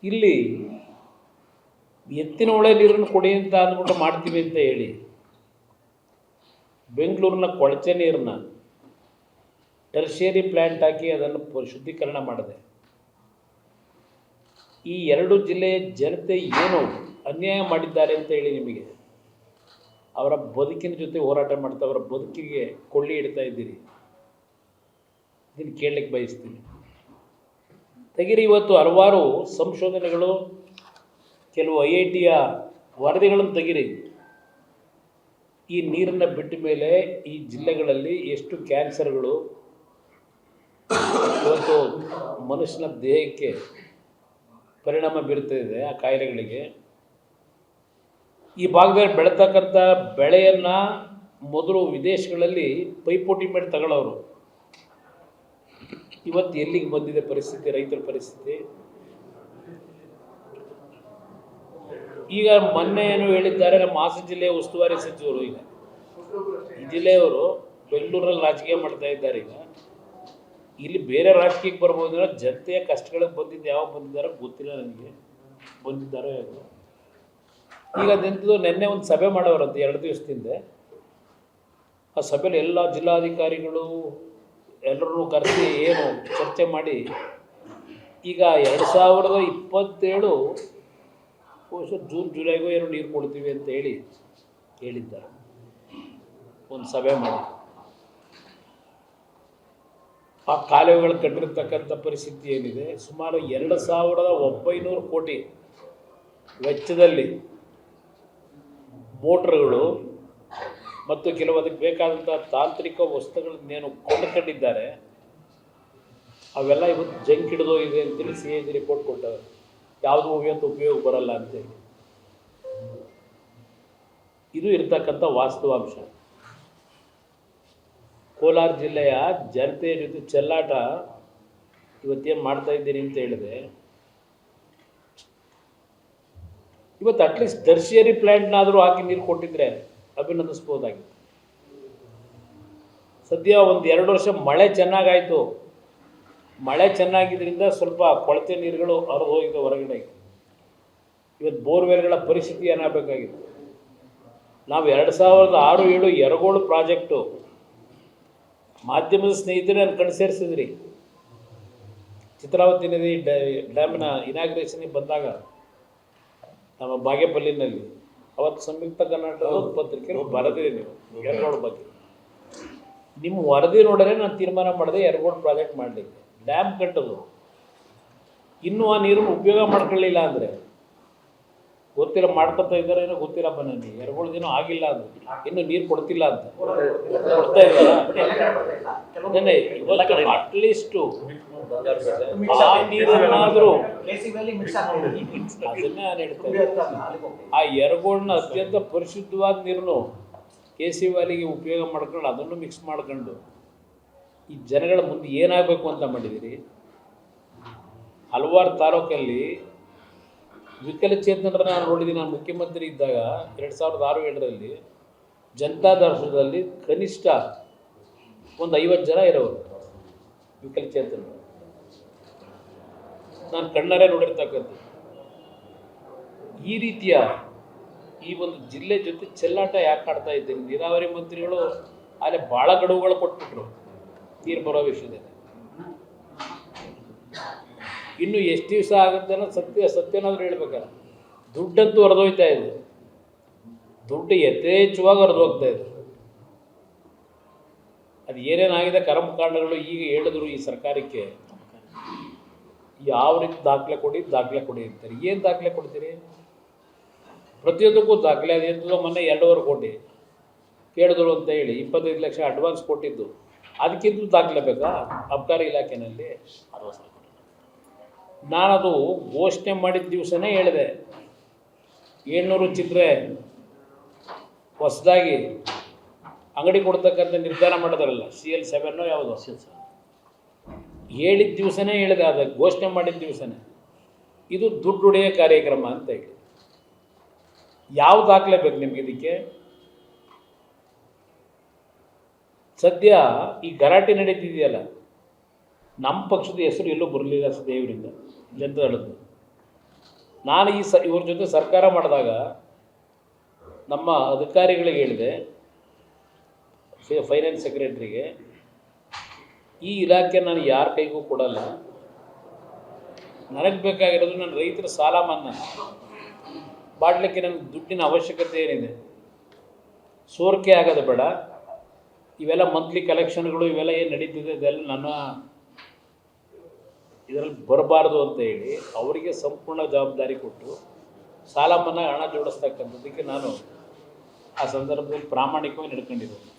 ಇಲ್ಲಿ ಎತ್ತಿನ ಹೊಳೆ ನೀರನ್ನು ಕೊಡಿ ಅಂತ ಅಂದ್ಬಿಟ್ಟು ಮಾಡ್ತೀವಿ ಅಂತ ಹೇಳಿ ಬೆಂಗಳೂರಿನ ಕೊಳಚೆ ನೀರನ್ನ ಟರ್ಷಿಯರಿ ಪ್ಲ್ಯಾಂಟ್ ಹಾಕಿ ಅದನ್ನು ಶುದ್ಧೀಕರಣ ಮಾಡಿದೆ. ಈ ಎರಡು ಜಿಲ್ಲೆಯ ಜನತೆ ಏನು ಅನ್ಯಾಯ ಮಾಡಿದ್ದಾರೆ ಅಂತ ಹೇಳಿ ನಿಮಗೆ ಅವರ ಬದುಕಿನ ಜೊತೆ ಹೋರಾಟ ಮಾಡ್ತಾ ಅವರ ಬದುಕಿಗೆ ಕೊಳ್ಳಿ ಇಡ್ತಾ ಇದ್ದೀರಿ. ಇದನ್ನು ಕೇಳಲಿಕ್ಕೆ ಬಯಸ್ತೀನಿ. ತೆಗಿರಿ. ಇವತ್ತು ಹಲವಾರು ಸಂಶೋಧನೆಗಳು, ಕೆಲವು IITಯ ವರದಿಗಳನ್ನು ತೆಗಿರಿ. ಈ ನೀರನ್ನು ಬಿಟ್ಟ ಮೇಲೆ ಈ ಜಿಲ್ಲೆಗಳಲ್ಲಿ ಎಷ್ಟು ಕ್ಯಾನ್ಸರ್ಗಳು ಇವತ್ತು ಮನುಷ್ಯನ ದೇಹಕ್ಕೆ ಪರಿಣಾಮ ಬೀರ್ತಾಯಿದೆ. ಆ ಕಾಯಿಲೆಗಳಿಗೆ ಈ ಭಾಗದಲ್ಲಿ ಬೆಳೀತಕ್ಕಂಥ ಬೆಳೆಯನ್ನು ಮೊದಲು ವಿದೇಶಗಳಲ್ಲಿ ಪೈಪೋಟಿ ಮಾಡಿ ತಗೊಳ್ಳೋರು. ಇವತ್ತು ಎಲ್ಲಿಗೆ ಬಂದಿದೆ ಪರಿಸ್ಥಿತಿ, ರೈತರ ಪರಿಸ್ಥಿತಿ? ಈಗ ಮೊನ್ನೆ ಏನು ಹೇಳಿದ್ದಾರೆ, ನಮ್ಮ ಹಾಸನ ಜಿಲ್ಲೆಯ ಉಸ್ತುವಾರಿ ಸಚಿವರು ಈಗ ಈ ಜಿಲ್ಲೆಯವರು ಬೆಂಗಳೂರಲ್ಲಿ ರಾಜಕೀಯ ಮಾಡ್ತಾ ಇದ್ದಾರೆ. ಈಗ ಇಲ್ಲಿ ಬೇರೆ ರಾಜಕೀಯಕ್ಕೆ ಬರ್ಬೋದಿಲ್ಲ. ಜನತೆಯ ಕಷ್ಟಗಳಿಗೆ ಬಂದಿದ್ದು ಯಾವಾಗ ಬಂದಿದ್ದಾರೋ ಗೊತ್ತಿಲ್ಲ ನನಗೆ, ಬಂದಿದ್ದಾರೋ ಯಾರು. ಈಗ ಅದೆಂಥದ್ದು ನಿನ್ನೆ ಒಂದು ಸಭೆ ಮಾಡೋರಂತೆ 2 ದಿವಸದಿಂದ. ಆ ಸಭೆಯಲ್ಲಿ ಎಲ್ಲ ಜಿಲ್ಲಾಧಿಕಾರಿಗಳು ಎಲ್ಲರೂ ಕರೆಸಿ ಏನು ಚರ್ಚೆ ಮಾಡಿ ಈಗ 2027 ಬಹುಶಃ ಜೂನ್ ಜುಲೈಗೂ ಏನೋ ನೀರು ಕೊಡ್ತೀವಿ ಅಂತ ಹೇಳಿದ್ದಾರೆ. ಒಂದು ಸಭೆ ಮಾಡಿ ಆ ಕಾಲುವೆಗಳು ಕಟ್ಟಿರ್ತಕ್ಕಂಥ ಪರಿಸ್ಥಿತಿ ಏನಿದೆ, ಸುಮಾರು 2900 ಕೋಟಿ ವೆಚ್ಚದಲ್ಲಿ ಮೋಟ್ರ್ಗಳು ಮತ್ತು ಕೆಲವು ಅದಕ್ಕೆ ಬೇಕಾದಂಥ ತಾಂತ್ರಿಕ ವಸ್ತುಗಳನ್ನೇನು ಕೊಂಡುಕೊಂಡಿದ್ದಾರೆ ಅವೆಲ್ಲ ಇವತ್ತು ಜಂಕ್ ಹಿಡಿದೋಗಿದೆ ಅಂತೇಳಿ CAG ರಿಪೋರ್ಟ್ ಕೊಟ್ಟವರು. ಯಾವುದೂ ಇವತ್ತು ಉಪಯೋಗ ಬರಲ್ಲ ಅಂತೇಳಿ. ಇದು ಇರ್ತಕ್ಕಂಥ ವಾಸ್ತವಾಂಶ. ಕೋಲಾರ ಜಿಲ್ಲೆಯ ಜನತೆಯ ಜೊತೆ ಚೆಲ್ಲಾಟ ಇವತ್ತೇನು ಮಾಡ್ತಾ ಇದ್ದೀನಿ ಅಂತ ಹೇಳಿದೆ. ಇವತ್ತು ಅಟ್ಲೀಸ್ಟ್ ಟರ್ಷಿಯರಿ ಪ್ಲ್ಯಾಂಟ್ನಾದರೂ ಹಾಕಿ ನೀರು ಕೊಟ್ಟಿದ್ರೆ ಅಭಿನಂದಿಸ್ಬೋದಾಗಿತ್ತು. ಸದ್ಯ 1-2 ವರ್ಷ ಮಳೆ ಚೆನ್ನಾಗಾಯಿತು. ಮಳೆ ಚೆನ್ನಾಗಿದ್ದರಿಂದ ಸ್ವಲ್ಪ ಕೊಳತೆ ನೀರುಗಳು ಹರಿದು ಹೋಗಿದೆ ಹೊರಗಡೆ. ಇವತ್ತು ಬೋರ್ವೆಲ್ಗಳ ಪರಿಸ್ಥಿತಿ ಏನಾಗಬೇಕಾಗಿತ್ತು? ನಾವು 2006-7 ಯರಗೋಳು ಪ್ರಾಜೆಕ್ಟು ಮಾಧ್ಯಮದ ಸ್ನೇಹಿತರೆ ನಾನು ಕಣ್ ಸೇರಿಸಿದ್ರಿ. ಚಿತ್ರಾವತಿ ನದಿ ಡ್ಯಾಮ್ನ ಇನಾಗ್ರೇಷನ್ಗೆ ಬಂದಾಗ ನಮ್ಮ ಬಾಗೇಪಲ್ಲಿನಲ್ಲಿ ಅವತ್ತು ಸಂಯುಕ್ತ ಕರ್ನಾಟಕದ ಪತ್ರಿಕೆ ಬರೆದಿರಿ ನೀವು ಯರಗೋಳು ಬಗ್ಗೆ. ನಿಮ್ಮ ವರದಿ ನೋಡಿದ್ರೆ ನಾನು ತೀರ್ಮಾನ ಮಾಡಿದೆ ಯರಗೋಳು ಪ್ರಾಜೆಕ್ಟ್ ಮಾಡಲಿಕ್ಕೆ. ಡ್ಯಾಮ್ ಕಟ್ಟೋದು ಇನ್ನೂ ಆ ನೀರನ್ನು ಉಪಯೋಗ ಮಾಡ್ಕೊಳ್ಳಿಲ್ಲ ಅಂದರೆ ಗೊತ್ತಿಲ್ಲ, ಮಾಡ್ಕೊತಾ ಇದ್ದಾರೆ ಏನೋ ಗೊತ್ತಿಲ್ಲಪ್ಪ ನನಗೆ. ಯರಗೋಳ್ದೇನೋ ಆಗಿಲ್ಲ ಅಂದರೆ ಇನ್ನೂ ನೀರು ಕೊಡ್ತಿಲ್ಲ ಅಂತ ಕೊಡ್ತಾ ಇದ್ದಾರೆ. ಅಟ್ಲೀಸ್ಟು ಆ ನೀರನ್ನಾದರೂ ಅದನ್ನೇ ನಾನು ಹೇಳ್ತೇನೆ. ಆ ಯರಗೋಳನ್ನ ಅತ್ಯಂತ ಪರಿಶುದ್ಧವಾದ ನೀರನ್ನು KC ವ್ಯಾಲಿಗೆ ಉಪಯೋಗ ಮಾಡ್ಕೊಂಡು ಅದನ್ನು ಮಿಕ್ಸ್ ಮಾಡ್ಕೊಂಡು ಈ ಜನಗಳ ಮುಂದೆ ಏನಾಗಬೇಕು ಅಂತ ಮಾಡಿದ್ದೀರಿ. ಹಲವಾರು ತಾಲೂಕಲ್ಲಿ ವಿಕಲಚೇತನರನ್ನ ನಾನು ನೋಡಿದ್ದೀನಿ. ನಾನು ಮುಖ್ಯಮಂತ್ರಿ ಇದ್ದಾಗ 2006-7ರಲ್ಲಿ ಜನತಾ ದರ್ಶನದಲ್ಲಿ ಕನಿಷ್ಠ ಒಂದು 50 ಜನ ಇರೋರು ವಿಕಲಚೇತನರು. ನಾನು ಕಣ್ಣಾರೆ ನೋಡಿರ್ತಕ್ಕಂಥ ಈ ರೀತಿಯ ಈ ಒಂದು ಜಿಲ್ಲೆ ಜೊತೆ ಚೆಲ್ಲಾಟ ಯಾಕೆ ಆಡ್ತಾ ಇದ್ದೀನಿ? ನೀರಾವರಿ ಮಂತ್ರಿಗಳು ಅಲ್ಲೇ ಭಾಳ ಗಡುವುಗಳು ಕೊಟ್ಬಿಟ್ರು ನೀರು ಬರೋ ವಿಷಯದಲ್ಲಿ. ಇನ್ನು ಎಷ್ಟು ದಿವಸ ಆಗುತ್ತೆ ಅನ್ನೋ ಸತ್ಯನಾದ್ರೂ ಹೇಳ್ಬೇಕಲ್ಲ. ದುಡ್ಡಂತೂ ಹೊರದೋಯ್ತಾ ಇದೆ. ದುಡ್ಡು ಯಥೇಚ್ಛವಾಗಿ ಹೊರದೋಗ್ತಾ ಇದೆ. ಅದು ಏನೇನಾಗಿದೆ ಕರ್ಮಕಾಂಡಗಳು ಈಗ ಹೇಳಿದ್ರು ಈ ಸರ್ಕಾರಕ್ಕೆ ಯಾವ ರೀತಿ ದಾಖಲೆ ಕೊಡಿ ಅಂತಾರೆ. ಏನು ದಾಖಲೆ ಕೊಡ್ತೀರಿ? ಪ್ರತಿಯೊಂದಕ್ಕೂ ದಾಖಲೆ. ಅದೇಂತದೋ ಮೊನ್ನೆ 2.5 ಕೋಟಿ ಕೇಳಿದ್ರು ಅಂತ ಹೇಳಿ 25 ಲಕ್ಷ ಅಡ್ವಾನ್ಸ್ ಕೊಟ್ಟಿದ್ದು, ಅದಕ್ಕಿಂತ ದಾಖಲೆ ಬೇಕಾ ಅಬಕಾರಿ ಇಲಾಖೆಯಲ್ಲಿ? ನಾನದು ಘೋಷಣೆ ಮಾಡಿದ ದಿವಸನೇ ಹೇಳಿದೆ 700 ಚಿಲ್ಲರೆ ಹೊಸದಾಗಿ ಅಂಗಡಿ ಕೊಡ್ತಕ್ಕಂಥ ನಿರ್ಧಾರ ಮಾಡೋದಾರಲ್ಲ, CL7 ಯಾವುದೋ ಹೇಳಿದ ದಿವಸನೇ ಹೇಳಿದೆ. ಅದು ಘೋಷಣೆ ಮಾಡಿದ ದಿವಸನೇ ಇದು ದುಡ್ಡು ಹೊಡೆಯೋ ಕಾರ್ಯಕ್ರಮ ಅಂತ ಹೇಳಿ. ಯಾವ ದಾಖಲೆ ಬೇಕು ನಿಮಗೆ ಇದಕ್ಕೆ? ಸದ್ಯ ಈ ಗಲಾಟೆ ನಡೀತಿದೆಯಲ್ಲ, ನಮ್ಮ ಪಕ್ಷದ ಹೆಸರು ಎಲ್ಲೂ ಬರಲಿಲ್ಲ ದೇವರಿಂದ ಜನತಾದಳದ್ದು. ನಾನು ಇವ್ರ ಜೊತೆ ಸರ್ಕಾರ ಮಾಡಿದಾಗ ನಮ್ಮ ಅಧಿಕಾರಿಗಳಿಗೆ ಹೇಳಿದೆ, ಫೈನಾನ್ಸ್ ಸೆಕ್ರೆಟ್ರಿಗೆ, ಈ ಇಲಾಖೆ ನಾನು ಯಾರ ಕೈಗೂ ಕೊಡಲ್ಲ, ನನಗೆ ಬೇಕಾಗಿರೋದು ನನ್ನ ರೈತರ ಸಾಲ ಮನ್ನಾ ಮಾಡಲಿಕ್ಕೆ ನನಗೆ ದುಡ್ಡಿನ ಅವಶ್ಯಕತೆ ಏನಿದೆ, ಸೋರಿಕೆ ಆಗೋದು ಬೇಡ, ಇವೆಲ್ಲ ಮಂತ್ಲಿ ಕಲೆಕ್ಷನ್ಗಳು ಇವೆಲ್ಲ ಏನು ನಡೀತಿದೆ ಇದೆಲ್ಲ ನನ್ನ ಇದರಲ್ಲಿ ಬರಬಾರ್ದು ಅಂತ ಹೇಳಿ ಅವರಿಗೆ ಸಂಪೂರ್ಣ ಜವಾಬ್ದಾರಿ ಕೊಟ್ಟು ಸಾಲ ಮನ್ನಾ ಹಣ ಜೋಡಿಸ್ತಕ್ಕಂಥದ್ದಕ್ಕೆ ನಾನು ಆ ಸಂದರ್ಭದಲ್ಲಿ ಪ್ರಾಮಾಣಿಕವಾಗಿ ನಡ್ಕೊಂಡಿದ್ದೇನೆ.